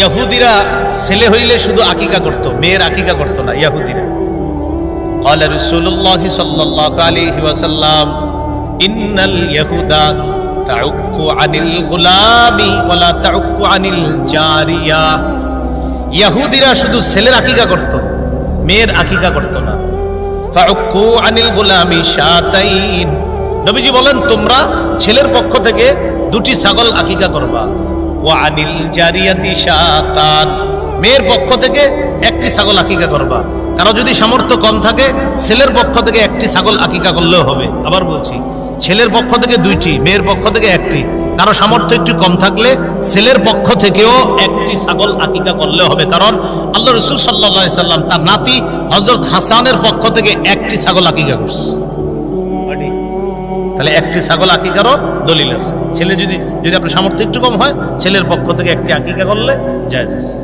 ইহুদিরা ছেলে হইলে শুধু আকিকা করত, মেয়ের আকিকা করত না ইহুদিরা। قال رسول الله صلى الله عليه وسلم ان اليهود تعق عن الغلام ولا تعق عن الجاريه। ইহুদিরা শুধু ছেলের আকিকা করত, মেয়ের আকিকা করত না। ফাউকু আনিল গুলামি শাতাইন, নবীজি বলেন তোমরা ছেলের পক্ষ থেকে দুটি ছাগল আকিকা করবা। ওয়া আনিল জারিয়াতি শাতান, মেয়ের পক্ষ থেকে একটি ছাগল আকিকা করবা। কারো যদি সামর্থ্য কম থাকে ছেলের পক্ষ থেকে একটি ছাগল আকিকা করলেও হবে। আবার বলছি, ছেলের পক্ষ থেকে দুইটি, মেয়ের পক্ষ থেকে একটি। কারো সামর্থ্য একটু কম থাকলে ছেলের পক্ষ থেকেও একটি ছাগল আকিকা করলে হবে। কারণ আল্লাহ রাসূল সাল্লাল্লাহু আলাইহি সাল্লাম তার নাতি হযরত হাসানের পক্ষ থেকে একটি ছাগল আকিকা করছে। তাহলে একটি ছাগল আকিকারও দলিল আছে। ছেলে যদি আপনার সামর্থ্য একটু কম হয় ছেলের পক্ষ থেকে একটি আকিকা করলে জায়েজ আছে।